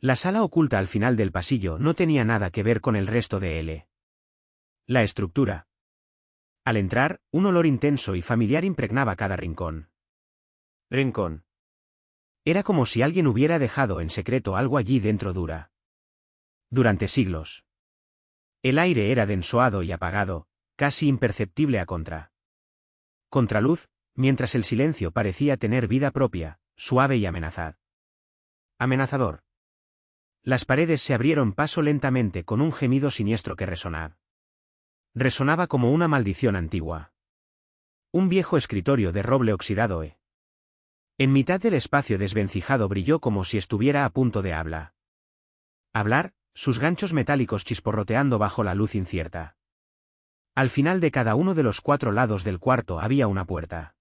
La sala oculta al final del pasillo no tenía nada que ver con el resto de L. La estructura. Al entrar, un olor intenso y familiar impregnaba cada rincón. Rincón. Era como si alguien hubiera dejado en secreto algo allí dentro durante siglos. El aire era densoado y apagado, casi imperceptible a contraluz, mientras el silencio parecía tener vida propia, suave y amenazador. Las paredes se abrieron paso lentamente con un gemido siniestro que resonaba como una maldición antigua. Un viejo escritorio de roble oxidado en mitad del espacio desvencijado brilló como si estuviera a punto de hablar, sus ganchos metálicos chisporroteando bajo la luz incierta. Al final de cada uno de los 4 lados del cuarto había una puerta.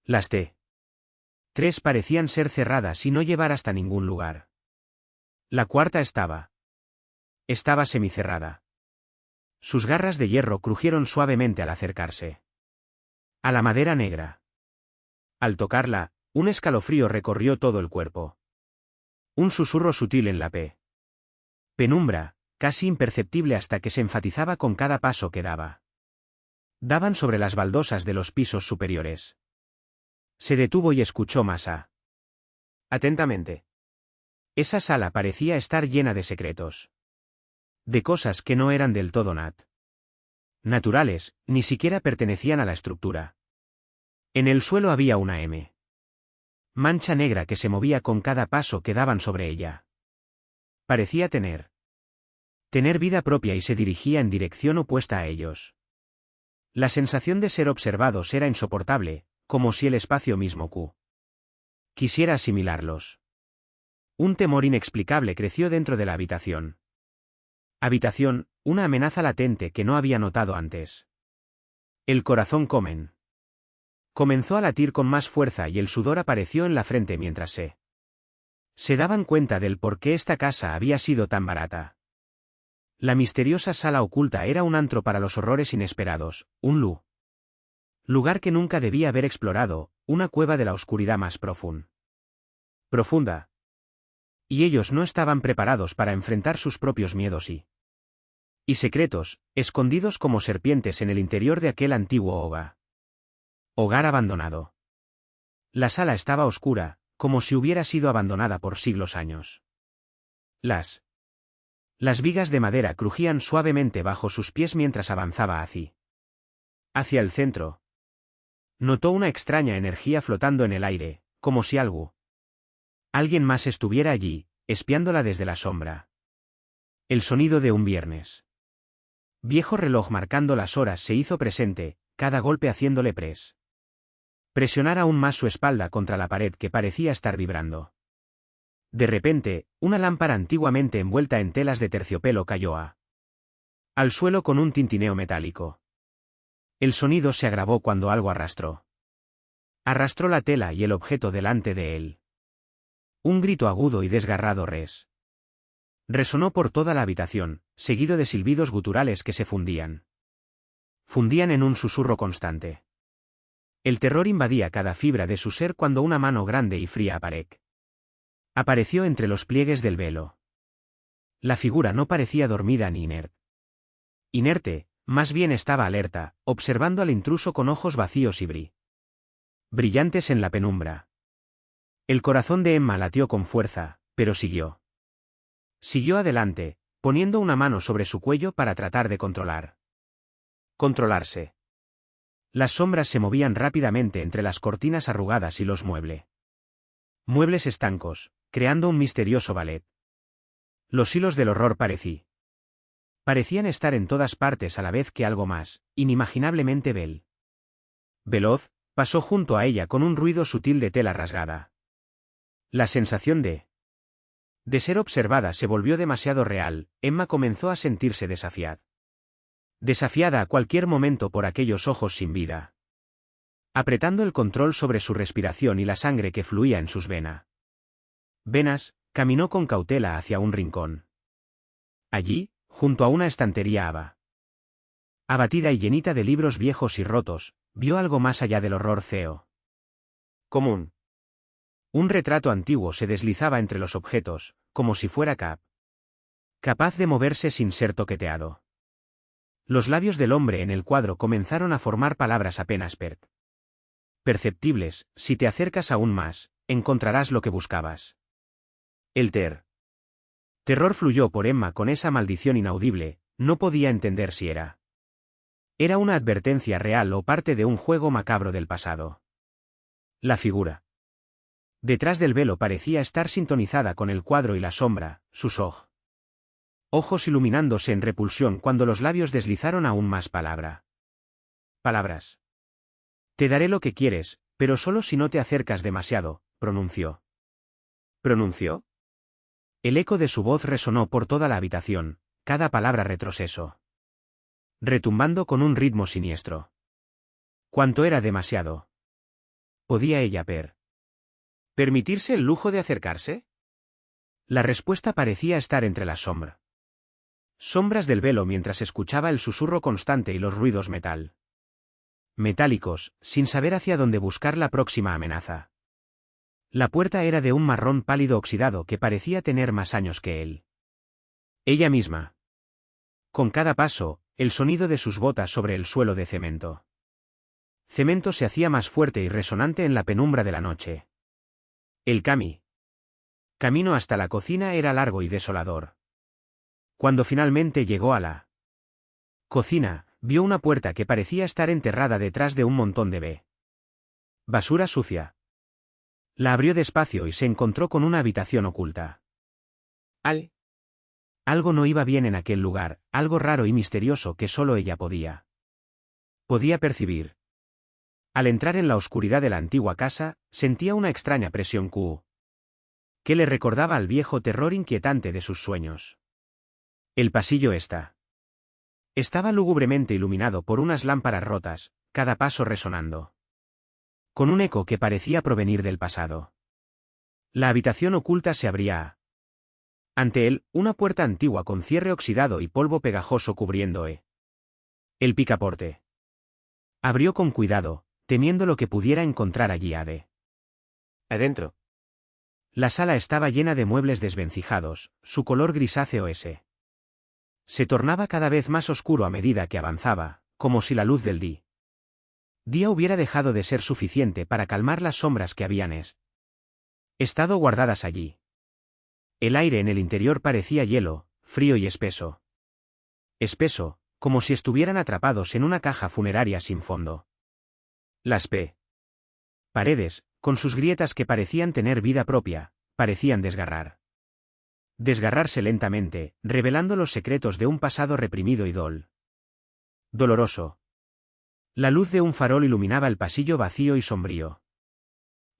Las tres parecían ser cerradas y no llevar hasta ningún lugar. La cuarta estaba semicerrada. Sus garras de hierro crujieron suavemente al acercarse a la madera negra. Al tocarla, un escalofrío recorrió todo el cuerpo. Un susurro sutil en la penumbra, casi imperceptible hasta que se enfatizaba con cada paso que daban sobre las baldosas de los pisos superiores. Se detuvo y escuchó más atentamente. Esa sala parecía estar llena de secretos. De cosas que no eran del todo naturales, ni siquiera pertenecían a la estructura. En el suelo había una mancha negra que se movía con cada paso que daban sobre ella. Parecía tener vida propia y se dirigía en dirección opuesta a ellos. La sensación de ser observados era insoportable, como si el espacio mismo quisiera asimilarlos. Un temor inexplicable creció dentro de la habitación. Una amenaza latente que no había notado antes. El corazón comenzó a latir con más fuerza y el sudor apareció en la frente mientras se daban cuenta del por qué esta casa había sido tan barata. La misteriosa sala oculta era un antro para los horrores inesperados, un lugar que nunca debía haber explorado, una cueva de la oscuridad más profunda. Y ellos no estaban preparados para enfrentar sus propios miedos y secretos, escondidos como serpientes en el interior de aquel antiguo hogar abandonado. La sala estaba oscura, como si hubiera sido abandonada por años. Las vigas de madera crujían suavemente bajo sus pies mientras avanzaba hacia el centro. Notó una extraña energía flotando en el aire, como si alguien más estuviera allí, espiándola desde la sombra. El sonido de un viejo reloj marcando las horas se hizo presente, cada golpe haciéndole presionar aún más su espalda contra la pared que parecía estar vibrando. De repente, una lámpara antiguamente envuelta en telas de terciopelo cayó al suelo con un tintineo metálico. El sonido se agravó cuando algo arrastró la tela y el objeto delante de él. Un grito agudo y desgarrado resonó por toda la habitación, seguido de silbidos guturales que se fundían en un susurro constante. El terror invadía cada fibra de su ser cuando una mano grande y fría apareció entre los pliegues del velo. La figura no parecía dormida ni inerte, más bien estaba alerta, observando al intruso con ojos vacíos y brillantes en la penumbra. El corazón de Emma latió con fuerza, pero siguió adelante, poniendo una mano sobre su cuello para tratar de controlarse. Las sombras se movían rápidamente entre las cortinas arrugadas y los muebles estancos, creando un misterioso ballet. Los hilos del horror parecían estar en todas partes a la vez que algo más, inimaginablemente veloz, pasó junto a ella con un ruido sutil de tela rasgada. La sensación de ser observada se volvió demasiado real. Emma comenzó a sentirse desafiada a cualquier momento por aquellos ojos sin vida. Apretando el control sobre su respiración y la sangre que fluía en sus venas, caminó con cautela hacia un rincón. Allí, junto a una estantería abatida y llenita de libros viejos y rotos, vio algo más allá del horror común. Un retrato antiguo se deslizaba entre los objetos, como si fuera capaz de moverse sin ser toqueteado. Los labios del hombre en el cuadro comenzaron a formar palabras apenas perceptibles. Si te acercas aún más, encontrarás lo que buscabas. El terror fluyó por Emma con esa maldición inaudible, no podía entender si era una advertencia real o parte de un juego macabro del pasado. La figura detrás del velo parecía estar sintonizada con el cuadro y la sombra, sus ojos iluminándose en repulsión cuando los labios deslizaron aún más palabras. Te daré lo que quieres, pero solo si no te acercas demasiado, pronunció. ¿Pronunció? El eco de su voz resonó por toda la habitación, cada palabra retroceso, retumbando con un ritmo siniestro. ¿Cuánto era demasiado? ¿Podía ella permitirse el lujo de acercarse? La respuesta parecía estar entre las sombras del velo mientras escuchaba el susurro constante y los ruidos metálicos, sin saber hacia dónde buscar la próxima amenaza. La puerta era de un marrón pálido oxidado que parecía tener más años que él. Ella misma. Con cada paso, el sonido de sus botas sobre el suelo de cemento. Cemento se hacía más fuerte y resonante en la penumbra de la noche. El camino hasta la cocina era largo y desolador. Cuando finalmente llegó a la cocina, vio una puerta que parecía estar enterrada detrás de un montón de basura sucia. La abrió despacio y se encontró con una habitación oculta. Algo no iba bien en aquel lugar, algo raro y misterioso que solo ella podía percibir. Al entrar en la oscuridad de la antigua casa, sentía una extraña presión que le recordaba al viejo terror inquietante de sus sueños. El pasillo estaba lúgubremente iluminado por unas lámparas rotas, cada paso resonando con un eco que parecía provenir del pasado. La habitación oculta se abría. Ante él, una puerta antigua con cierre oxidado y polvo pegajoso cubriendo el picaporte. Abrió con cuidado, temiendo lo que pudiera encontrar allí adentro. La sala estaba llena de muebles desvencijados, su color grisáceo se tornaba cada vez más oscuro a medida que avanzaba, como si la luz del día hubiera dejado de ser suficiente para calmar las sombras que habían estado guardadas allí. El aire en el interior parecía hielo, frío y espeso. Espeso, como si estuvieran atrapados en una caja funeraria sin fondo. Las paredes, con sus grietas que parecían tener vida propia, parecían desgarrarse lentamente, revelando los secretos de un pasado reprimido y doloroso. La luz de un farol iluminaba el pasillo vacío y sombrío.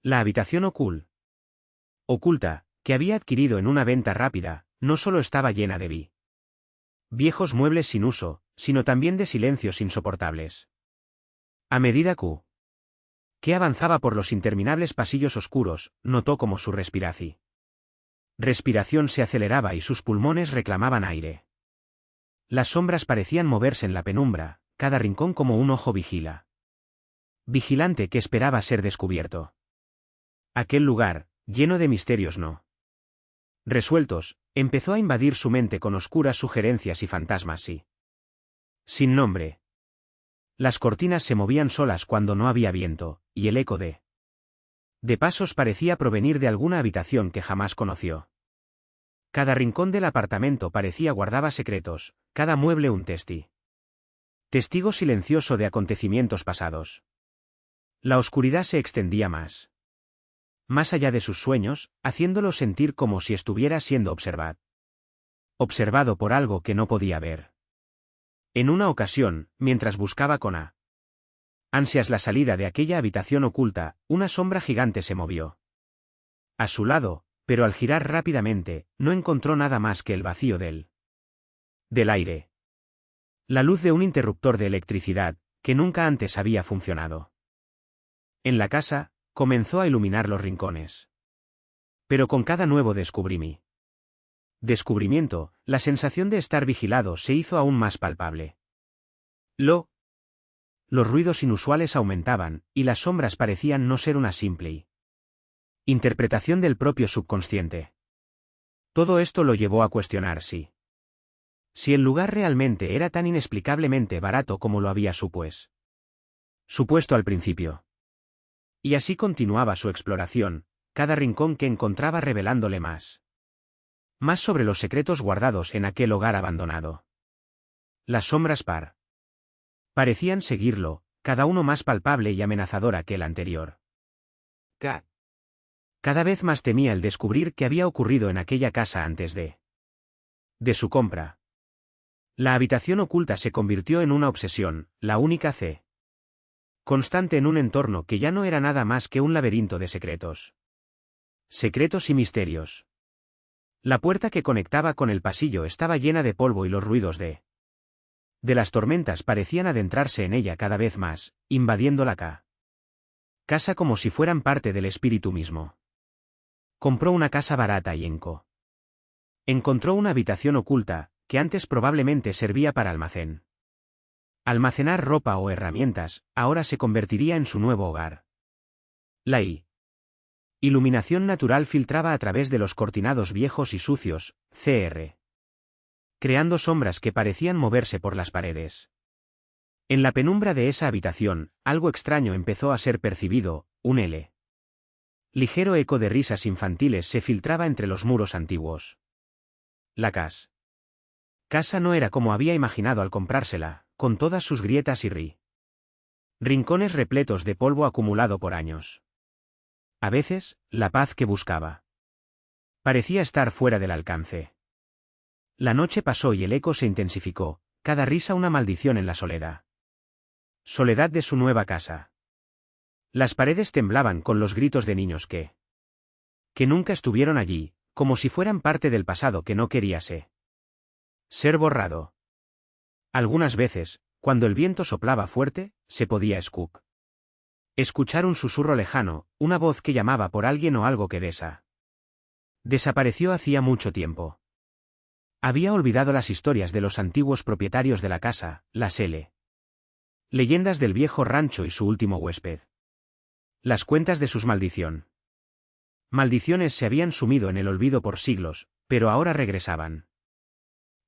La habitación oculta, que había adquirido en una venta rápida, no solo estaba llena de viejos muebles sin uso, sino también de silencios insoportables. A medida que avanzaba por los interminables pasillos oscuros, notó como su respiración se aceleraba y sus pulmones reclamaban aire. Las sombras parecían moverse en la penumbra, cada rincón como un ojo vigilante que esperaba ser descubierto. Aquel lugar, lleno de misterios no resueltos, empezó a invadir su mente con oscuras sugerencias y fantasmas sin nombre. Las cortinas se movían solas cuando no había viento, y el eco de pasos parecía provenir de alguna habitación que jamás conoció. Cada rincón del apartamento parecía guardaba secretos, cada mueble un testigo silencioso de acontecimientos pasados. La oscuridad se extendía más allá de sus sueños, haciéndolo sentir como si estuviera siendo observado por algo que no podía ver. En una ocasión, mientras buscaba con ansias la salida de aquella habitación oculta, una sombra gigante se movió a su lado, pero al girar rápidamente, no encontró nada más que el vacío del aire. La luz de un interruptor de electricidad, que nunca antes había funcionado. En la casa, comenzó a iluminar los rincones. Pero con cada nuevo descubrimiento, la sensación de estar vigilado se hizo aún más palpable. Los ruidos inusuales aumentaban, y las sombras parecían no ser una simple interpretación del propio subconsciente. Todo esto lo llevó a cuestionar si el lugar realmente era tan inexplicablemente barato como lo había supuesto al principio. Y así continuaba su exploración, cada rincón que encontraba revelándole más sobre los secretos guardados en aquel hogar abandonado. Las sombras parecían seguirlo, cada uno más palpable y amenazadora que el anterior. Cada vez más temía el descubrir qué había ocurrido en aquella casa antes de su compra. La habitación oculta se convirtió en una obsesión, la única constante en un entorno que ya no era nada más que un laberinto de secretos. Secretos y misterios. La puerta que conectaba con el pasillo estaba llena de polvo y los ruidos de las tormentas parecían adentrarse en ella cada vez más, invadiendo la casa como si fueran parte del espíritu mismo. Compró una casa barata y encontró una habitación oculta, que antes probablemente servía para almacenar ropa o herramientas, ahora se convertiría en su nuevo hogar. La iluminación natural filtraba a través de los cortinados viejos y sucios, creando sombras que parecían moverse por las paredes. En la penumbra de esa habitación, algo extraño empezó a ser percibido, un ligero eco de risas infantiles se filtraba entre los muros antiguos. La casa no era como había imaginado al comprársela, con todas sus grietas y rincones repletos de polvo acumulado por años. A veces, la paz que buscaba parecía estar fuera del alcance. La noche pasó y el eco se intensificó, cada risa una maldición en la soledad de su nueva casa. Las paredes temblaban con los gritos de niños que nunca estuvieron allí, como si fueran parte del pasado que no quería ser borrado. Algunas veces, cuando el viento soplaba fuerte, se podía escuchar un susurro lejano, una voz que llamaba por alguien o algo que desapareció hacía mucho tiempo. Había olvidado las historias de los antiguos propietarios de la casa, las leyendas del viejo rancho y su último huésped. Las cuentas de sus maldiciones se habían sumido en el olvido por siglos, pero ahora regresaban.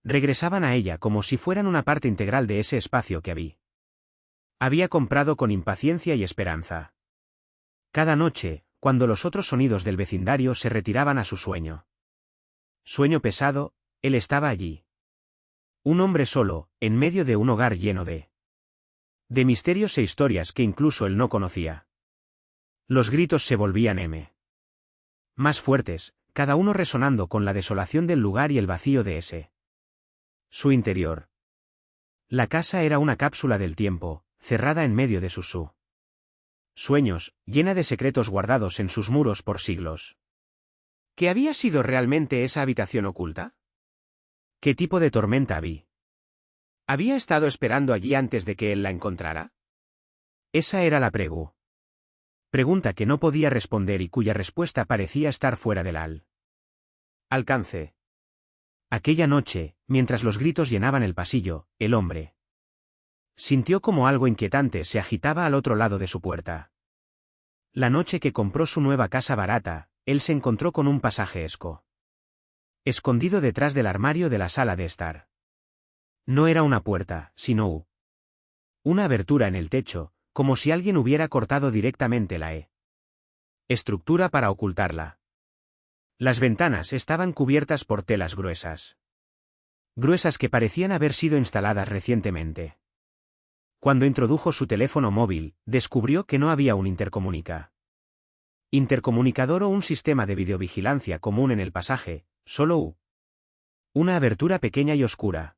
Regresaban a ella como si fueran una parte integral de ese espacio que había comprado con impaciencia y esperanza. Cada noche, cuando los otros sonidos del vecindario se retiraban a su sueño pesado, él estaba allí. Un hombre solo, en medio de un hogar lleno de misterios e historias que incluso él no conocía. Los gritos se volvían más fuertes, cada uno resonando con la desolación del lugar y el vacío de su interior. La casa era una cápsula del tiempo, cerrada en medio de sus sueños, llena de secretos guardados en sus muros por siglos. ¿Qué había sido realmente esa habitación oculta? ¿Qué tipo de tormenta había estado esperando allí antes de que él la encontrara? Esa era la pregunta que no podía responder y cuya respuesta parecía estar fuera del alcance. Aquella noche, mientras los gritos llenaban el pasillo, el hombre sintió como algo inquietante se agitaba al otro lado de su puerta. La noche que compró su nueva casa barata, él se encontró con un pasaje escondido detrás del armario de la sala de estar. No era una puerta, sino una abertura en el techo, como si alguien hubiera cortado directamente la estructura para ocultarla. Las ventanas estaban cubiertas por telas gruesas que parecían haber sido instaladas recientemente. Cuando introdujo su teléfono móvil, descubrió que no había un intercomunicador o un sistema de videovigilancia común en el pasaje, solo una abertura pequeña y oscura.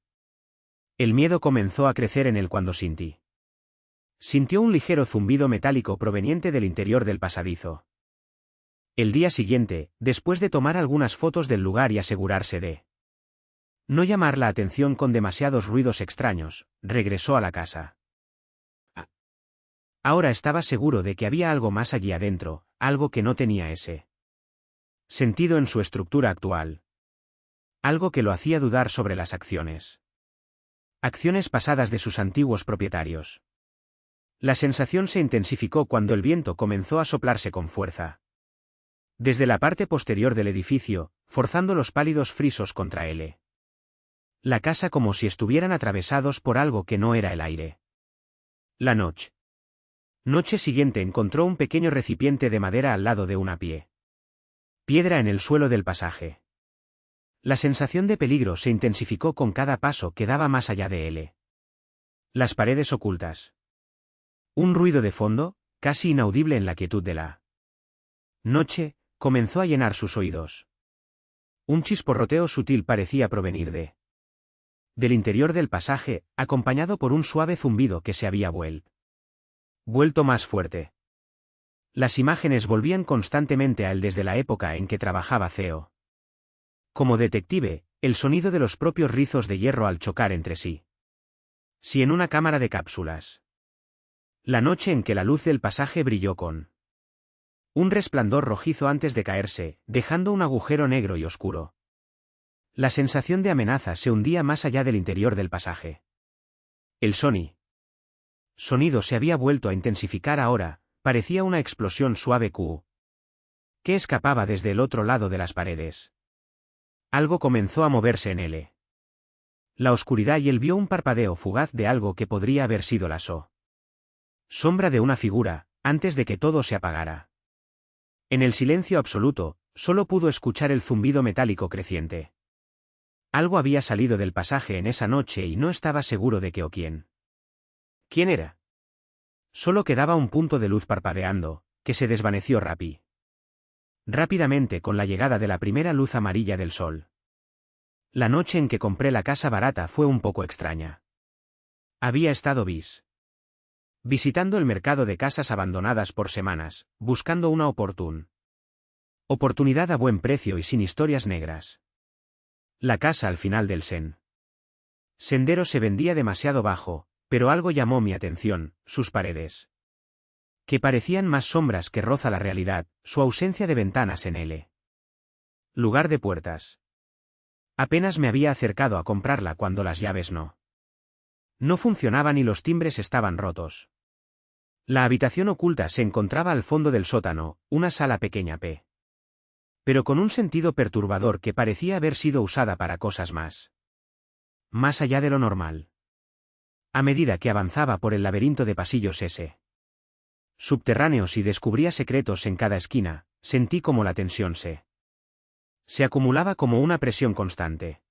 El miedo comenzó a crecer en él cuando sintió un ligero zumbido metálico proveniente del interior del pasadizo. El día siguiente, después de tomar algunas fotos del lugar y asegurarse de no llamar la atención con demasiados ruidos extraños, regresó a la casa. Ahora estaba seguro de que había algo más allí adentro, algo que no tenía ese sentido en su estructura actual. Algo que lo hacía dudar sobre las acciones pasadas de sus antiguos propietarios. La sensación se intensificó cuando el viento comenzó a soplarse con fuerza. Desde la parte posterior del edificio, forzando los pálidos frisos contra él. La casa como si estuvieran atravesados por algo que no era el aire. La noche siguiente encontró un pequeño recipiente de madera al lado de una piedra en el suelo del pasaje. La sensación de peligro se intensificó con cada paso que daba más allá de él. Las paredes ocultas. Un ruido de fondo, casi inaudible en la quietud de la noche, comenzó a llenar sus oídos. Un chisporroteo sutil parecía provenir del interior del pasaje, acompañado por un suave zumbido que se había vuelto más fuerte. Las imágenes volvían constantemente a él desde la época en que trabajaba Theo. Como detective, el sonido de los propios rizos de hierro al chocar entre sí. Si en una cámara de cápsulas. La noche en que la luz del pasaje brilló con un resplandor rojizo antes de caerse, dejando un agujero negro y oscuro. La sensación de amenaza se hundía más allá del interior del pasaje. El sonido se había vuelto a intensificar ahora, parecía una explosión suave que escapaba desde el otro lado de las paredes. Algo comenzó a moverse en él. La oscuridad y él vio un parpadeo fugaz de algo que podría haber sido la sombra de una figura, antes de que todo se apagara. En el silencio absoluto, solo pudo escuchar el zumbido metálico creciente. Algo había salido del pasaje en esa noche y no estaba seguro de qué o quién. ¿Quién era? Solo quedaba un punto de luz parpadeando, que se desvaneció rápidamente con la llegada de la primera luz amarilla del sol. La noche en que compré la casa barata fue un poco extraña. Había estado visitando el mercado de casas abandonadas por semanas, buscando una oportunidad a buen precio y sin historias negras. La casa al final del sendero se vendía demasiado bajo, pero algo llamó mi atención, sus paredes. Que parecían más sombras que roza la realidad, su ausencia de ventanas en él. Lugar de puertas. Apenas me había acercado a comprarla cuando las llaves no funcionaban y los timbres estaban rotos. La habitación oculta se encontraba al fondo del sótano, una sala pequeña pero con un sentido perturbador que parecía haber sido usada para cosas más allá de lo normal. A medida que avanzaba por el laberinto de pasillos subterráneos y descubría secretos en cada esquina, sentí como la tensión se acumulaba como una presión constante.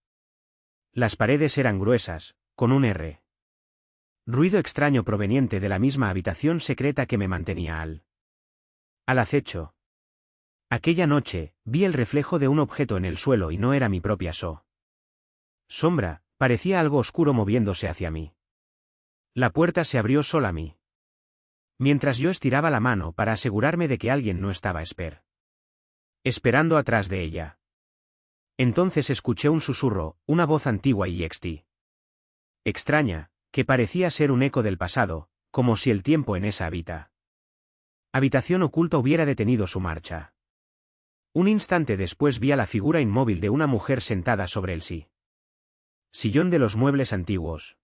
Las paredes eran gruesas, con un ruido extraño proveniente de la misma habitación secreta que me mantenía al acecho. Aquella noche, vi el reflejo de un objeto en el suelo y no era mi propia sombra, parecía algo oscuro moviéndose hacia mí. La puerta se abrió sola a mí. Mientras yo estiraba la mano para asegurarme de que alguien no estaba esperando atrás de ella. Entonces escuché un susurro, una voz antigua y extraña, que parecía ser un eco del pasado, como si el tiempo en esa habitación oculta hubiera detenido su marcha. Un instante después vi a la figura inmóvil de una mujer sentada sobre el sillón de los muebles antiguos.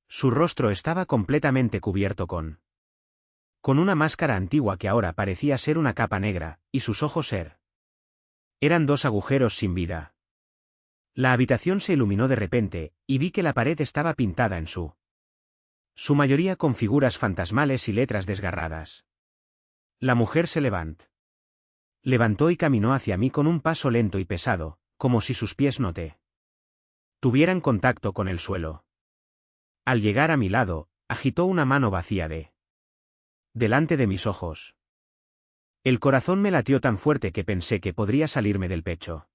Su rostro estaba completamente cubierto con una máscara antigua que ahora parecía ser una capa negra, y sus ojos eran dos agujeros sin vida. La habitación se iluminó de repente, y vi que la pared estaba pintada en su mayoría con figuras fantasmales y letras desgarradas. La mujer se levantó y caminó hacia mí con un paso lento y pesado, como si sus pies no tuvieran contacto con el suelo. Al llegar a mi lado, agitó una mano vacía delante de mis ojos. El corazón me latió tan fuerte que pensé que podría salirme del pecho.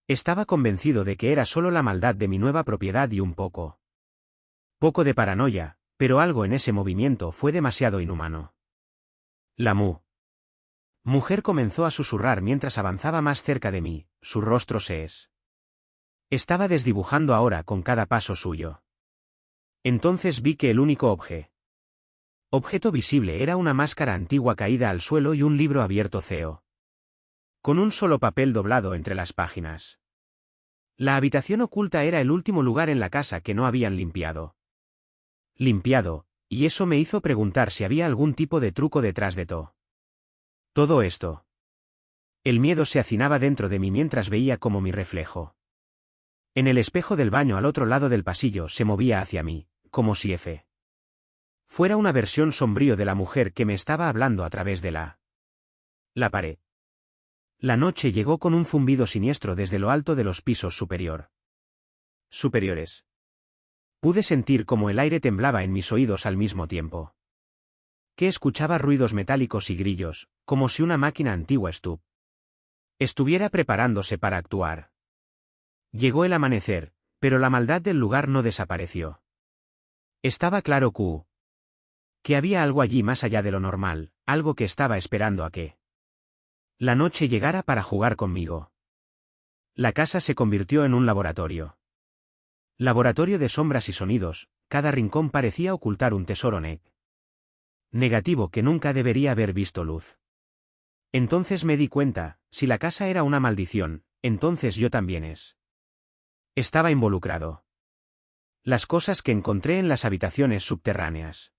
Estaba convencido de que era solo la maldad de mi nueva propiedad y un poco de paranoia, pero algo en ese movimiento fue demasiado inhumano. La mujer comenzó a susurrar mientras avanzaba más cerca de mí, su rostro se estaba desdibujando ahora con cada paso suyo. Entonces vi que el único objeto visible era una máscara antigua caída al suelo y un libro abierto con un solo papel doblado entre las páginas. La habitación oculta era el último lugar en la casa que no habían limpiado, y eso me hizo preguntar si había algún tipo de truco detrás de todo. Todo esto. El miedo se hacinaba dentro de mí mientras veía como mi reflejo. En el espejo del baño al otro lado del pasillo se movía hacia mí, como si fuera una versión sombrío de la mujer que me estaba hablando a través de la pared. La noche llegó con un zumbido siniestro desde lo alto de los pisos superiores. Pude sentir como el aire temblaba en mis oídos al mismo tiempo. Que escuchaba ruidos metálicos y grillos, como si una máquina antigua estuviera preparándose para actuar. Llegó el amanecer, pero la maldad del lugar no desapareció. Estaba claro que había algo allí más allá de lo normal, algo que estaba esperando a que la noche llegara para jugar conmigo. La casa se convirtió en un laboratorio. Laboratorio de sombras y sonidos, cada rincón parecía ocultar un tesoro negativo que nunca debería haber visto luz. Entonces me di cuenta, si la casa era una maldición, entonces yo también estaba involucrado. Las cosas que encontré en las habitaciones subterráneas.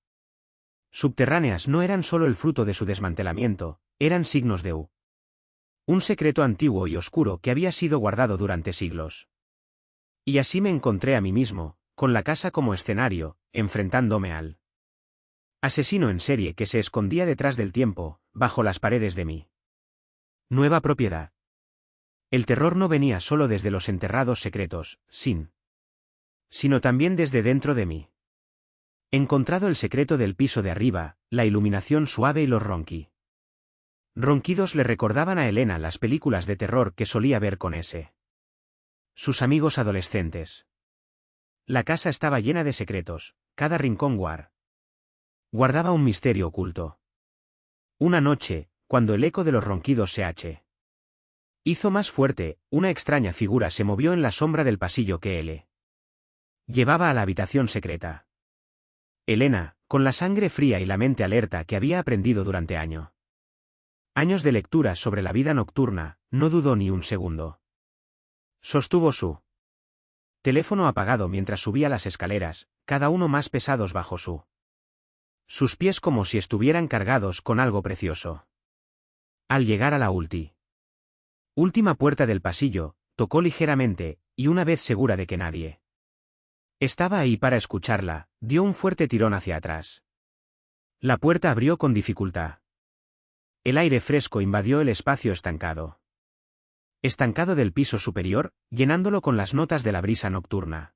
Subterráneas no eran solo el fruto de su desmantelamiento, eran signos de un secreto antiguo y oscuro que había sido guardado durante siglos. Y así me encontré a mí mismo, con la casa como escenario, enfrentándome al asesino en serie que se escondía detrás del tiempo, bajo las paredes de mi nueva propiedad. El terror no venía solo desde los enterrados secretos, sino también desde dentro de mí. Encontrado el secreto del piso de arriba, la iluminación suave y los ronquidos le recordaban a Elena las películas de terror que solía ver con sus amigos adolescentes. La casa estaba llena de secretos, cada rincón guardaba un misterio oculto. Una noche, cuando el eco de los ronquidos se hizo más fuerte, una extraña figura se movió en la sombra del pasillo que él llevaba a la habitación secreta. Elena, con la sangre fría y la mente alerta que había aprendido durante años de lectura sobre la vida nocturna, no dudó ni un segundo. Sostuvo su teléfono apagado mientras subía las escaleras, cada uno más pesados bajo sus pies como si estuvieran cargados con algo precioso. Al llegar a la última puerta del pasillo, tocó ligeramente, y una vez segura de que nadie estaba ahí para escucharla, dio un fuerte tirón hacia atrás. La puerta abrió con dificultad. El aire fresco invadió el espacio estancado del piso superior, llenándolo con las notas de la brisa nocturna.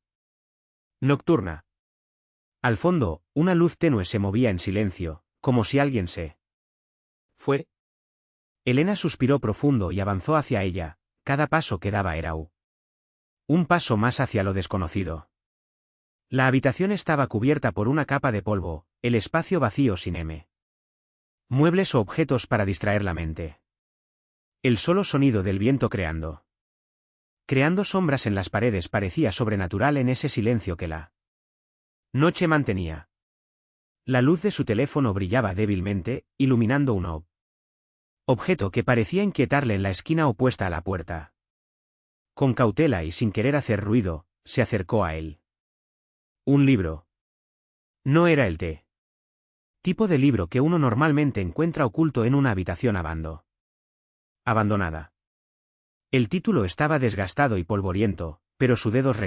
Al fondo, una luz tenue se movía en silencio, como si alguien fue. Elena suspiró profundo y avanzó hacia ella, cada paso que daba era un paso más hacia lo desconocido. La habitación estaba cubierta por una capa de polvo, el espacio vacío sin muebles o objetos para distraer la mente. El solo sonido del viento creando sombras en las paredes parecía sobrenatural en ese silencio que la noche mantenía. La luz de su teléfono brillaba débilmente, iluminando un objeto que parecía inquietarle en la esquina opuesta a la puerta. Con cautela y sin querer hacer ruido, se acercó a él. Un libro. No era el tipo de libro que uno normalmente encuentra oculto en una habitación abandonada. El título estaba desgastado y polvoriento, pero sus dedos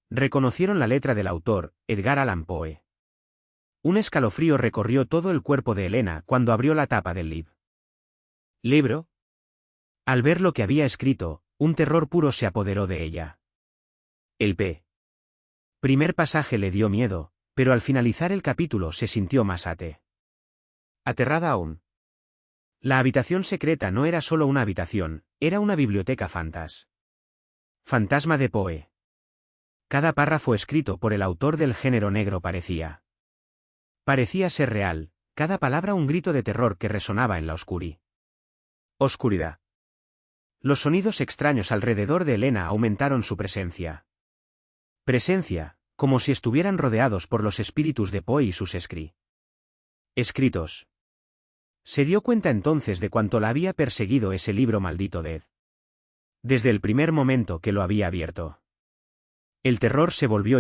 reconocieron la letra del autor, Edgar Allan Poe. Un escalofrío recorrió todo el cuerpo de Elena cuando abrió la tapa del libro. Al ver lo que había escrito, un terror puro se apoderó de ella. El primer pasaje le dio miedo, pero al finalizar el capítulo se sintió más aterrada aún. La habitación secreta no era solo una habitación, era una biblioteca fantasma de Poe. Cada párrafo escrito por el autor del género negro parecía ser real, cada palabra un grito de terror que resonaba en la oscuridad. Los sonidos extraños alrededor de Elena aumentaron su presencia. Como si estuvieran rodeados por los espíritus de Poe y sus escritos. Se dio cuenta entonces de cuánto la había perseguido ese libro maldito desde el primer momento que lo había abierto. El terror se volvió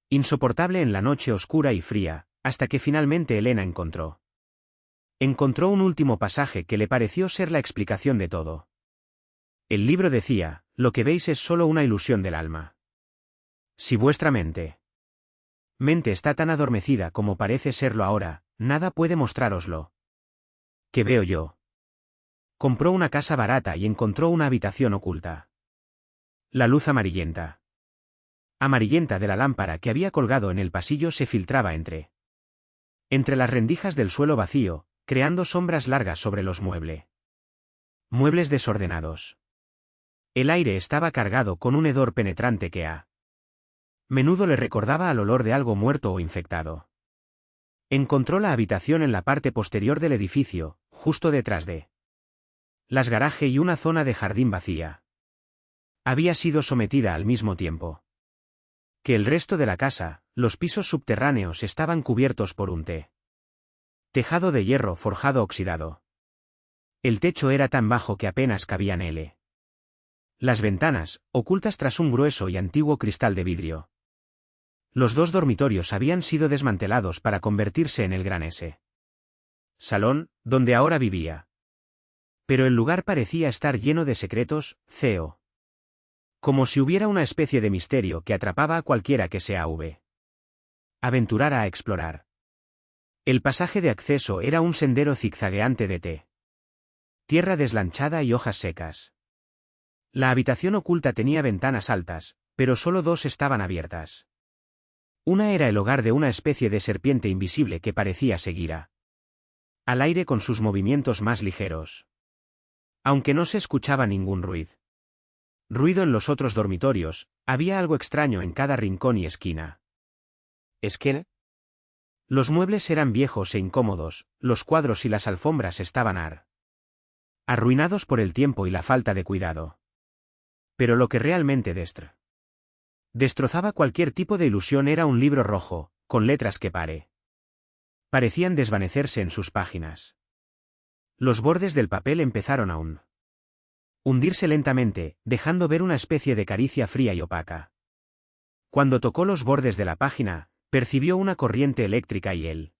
insoportable en la noche oscura y fría, hasta que finalmente Elena encontró Encontró un último pasaje que le pareció ser la explicación de todo. El libro decía, lo que veis es solo una ilusión del alma. Si vuestra mente está tan adormecida como parece serlo ahora, nada puede mostrároslo. ¿Qué veo yo? Compró una casa barata y encontró una habitación oculta. La luz amarillenta de la lámpara que había colgado en el pasillo se filtraba entre las rendijas del suelo vacío, creando sombras largas sobre los muebles desordenados. El aire estaba cargado con un hedor penetrante que a menudo le recordaba al olor de algo muerto o infectado. Encontró la habitación en la parte posterior del edificio, justo detrás de las garajes y una zona de jardín vacía. Había sido sometida al mismo tiempo que el resto de la casa. Los pisos subterráneos estaban cubiertos por un tejado de hierro forjado oxidado. El techo era tan bajo que apenas cabían las ventanas, ocultas tras un grueso y antiguo cristal de vidrio. Los 2 dormitorios habían sido desmantelados para convertirse en el gran salón, donde ahora vivía. Pero el lugar parecía estar lleno de secretos, como si hubiera una especie de misterio que atrapaba a cualquiera que se aventurara a explorar. El pasaje de acceso era un sendero zigzagueante de tierra deslanchada y hojas secas. La habitación oculta tenía ventanas altas, pero solo 2 estaban abiertas. Una era el hogar de una especie de serpiente invisible que parecía seguir al aire con sus movimientos más ligeros. Aunque no se escuchaba ningún ruido en los otros dormitorios, había algo extraño en cada rincón y esquina. ¿Esquina? Los muebles eran viejos e incómodos, los cuadros y las alfombras estaban arruinados por el tiempo y la falta de cuidado. Pero lo que realmente destrozaba cualquier tipo de ilusión era un libro rojo, con letras que parecían desvanecerse en sus páginas. Los bordes del papel empezaron a hundirse lentamente, dejando ver una especie de caricia fría y opaca. Cuando tocó los bordes de la página, percibió una corriente eléctrica y el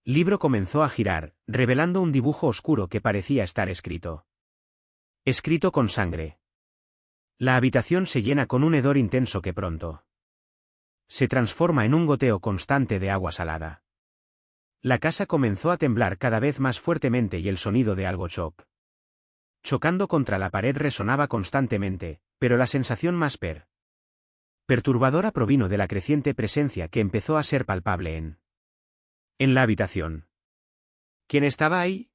libro comenzó a girar, revelando un dibujo oscuro que parecía estar escrito con sangre. La habitación se llena con un hedor intenso que pronto se transforma en un goteo constante de agua salada. La casa comenzó a temblar cada vez más fuertemente y el sonido de algo chocando contra la pared resonaba constantemente, pero la sensación más perturbadora provino de la creciente presencia que empezó a ser palpable en la habitación. ¿Quién estaba ahí?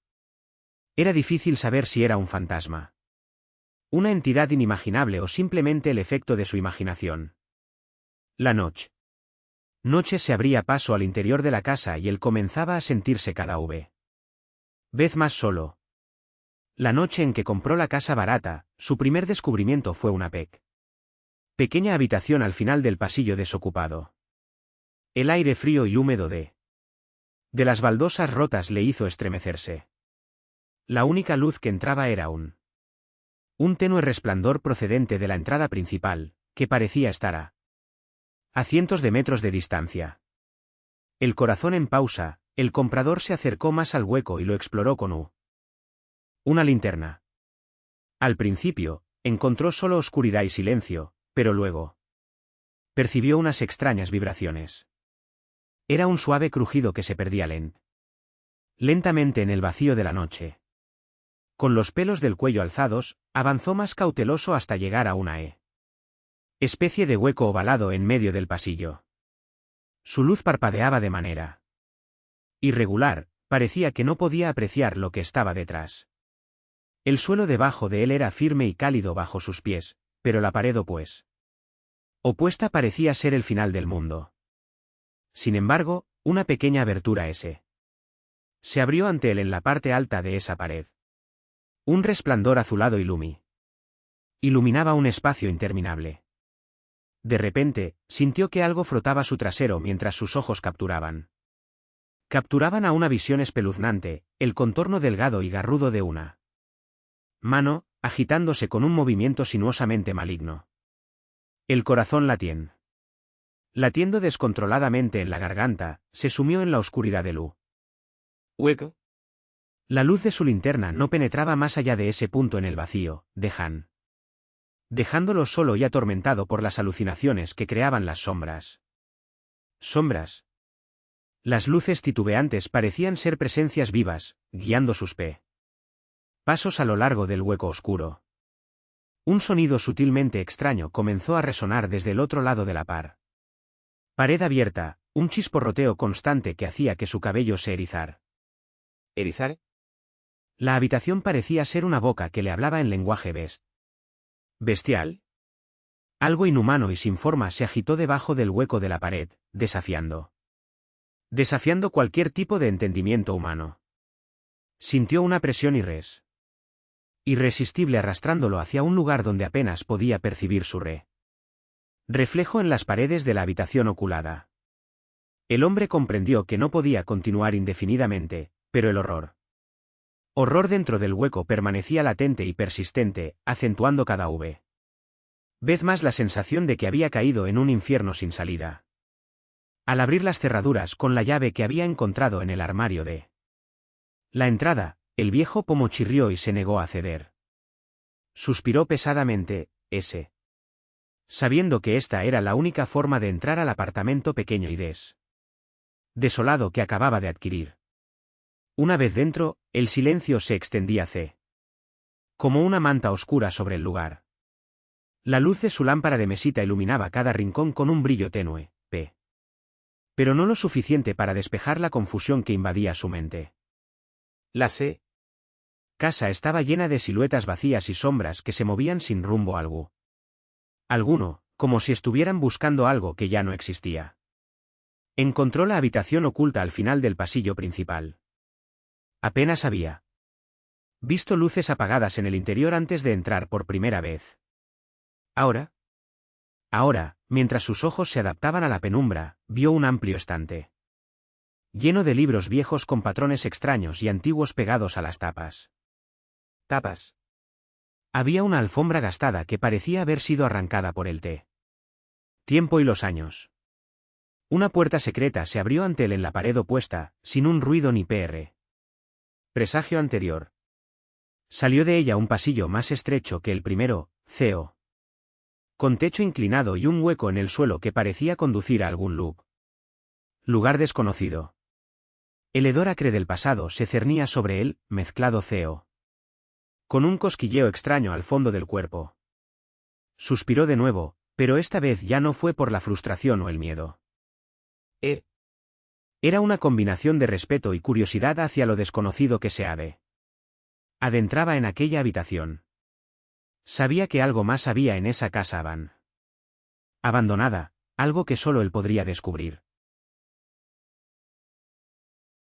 Era difícil saber si era un fantasma, una entidad inimaginable o simplemente el efecto de su imaginación. La noche se abría paso al interior de la casa y él comenzaba a sentirse cada vez más solo. La noche en que compró la casa barata, su primer descubrimiento fue una pequeña habitación al final del pasillo desocupado. El aire frío y húmedo de las baldosas rotas le hizo estremecerse. La única luz que entraba era un tenue resplandor procedente de la entrada principal, que parecía estar a cientos de metros de distancia. El corazón en pausa, el comprador se acercó más al hueco y lo exploró con una linterna. Al principio, encontró solo oscuridad y silencio, pero luego percibió unas extrañas vibraciones. Era un suave crujido que se perdía lentamente en el vacío de la noche. Con los pelos del cuello alzados, avanzó más cauteloso hasta llegar a una especie de hueco ovalado en medio del pasillo. Su luz parpadeaba de manera irregular, parecía que no podía apreciar lo que estaba detrás. El suelo debajo de él era firme y cálido bajo sus pies, pero la pared opuesta parecía ser el final del mundo. Sin embargo, una pequeña abertura se abrió ante él en la parte alta de esa pared. Un resplandor azulado iluminaba un espacio interminable. De repente, sintió que algo frotaba su trasero mientras sus ojos capturaban a una visión espeluznante, el contorno delgado y garrudo de una mano, agitándose con un movimiento sinuosamente maligno. El corazón latiendo descontroladamente en la garganta, se sumió en la oscuridad del hueco. La luz de su linterna no penetraba más allá de ese punto en el vacío, de Han, dejándolo solo y atormentado por las alucinaciones que creaban las sombras. Sombras. Las luces titubeantes parecían ser presencias vivas, guiando sus pasos a lo largo del hueco oscuro. Un sonido sutilmente extraño comenzó a resonar desde el otro lado de la pared abierta, un chisporroteo constante que hacía que su cabello se erizara. ¿Erizar? La habitación parecía ser una boca que le hablaba en lenguaje bestial. Algo inhumano y sin forma se agitó debajo del hueco de la pared, desafiando cualquier tipo de entendimiento humano. Sintió una presión irresistible arrastrándolo hacia un lugar donde apenas podía percibir su reflejo en las paredes de la habitación oculada. El hombre comprendió que no podía continuar indefinidamente, pero el horror dentro del hueco permanecía latente y persistente, acentuando cada vez más la sensación de que había caído en un infierno sin salida. Al abrir las cerraduras con la llave que había encontrado en el armario de la entrada, el viejo pomo chirrió y se negó a ceder. Suspiró pesadamente, sabiendo que esta era la única forma de entrar al apartamento pequeño y desolado que acababa de adquirir. Una vez dentro, el silencio se extendía como una manta oscura sobre el lugar. La luz de su lámpara de mesita iluminaba cada rincón con un brillo tenue, pero no lo suficiente para despejar la confusión que invadía su mente. La casa estaba llena de siluetas vacías y sombras que se movían sin rumbo alguno, como si estuvieran buscando algo que ya no existía. Encontró la habitación oculta al final del pasillo principal. Apenas había visto luces apagadas en el interior antes de entrar por primera vez. Ahora, mientras sus ojos se adaptaban a la penumbra, vio un amplio estante lleno de libros viejos con patrones extraños y antiguos pegados a las tapas. Había una alfombra gastada que parecía haber sido arrancada por el tiempo y los años. Una puerta secreta se abrió ante él en la pared opuesta, sin un ruido ni presagio anterior. Salió de ella un pasillo más estrecho que el primero, con techo inclinado y un hueco en el suelo que parecía conducir a algún lugar desconocido. El hedor acre del pasado se cernía sobre él, mezclado con un cosquilleo extraño al fondo del cuerpo. Suspiró de nuevo, pero esta vez ya no fue por la frustración o el miedo. Era una combinación de respeto y curiosidad hacia lo desconocido que se adentraba en aquella habitación. Sabía que algo más había en esa casa abandonada, algo que solo él podría descubrir.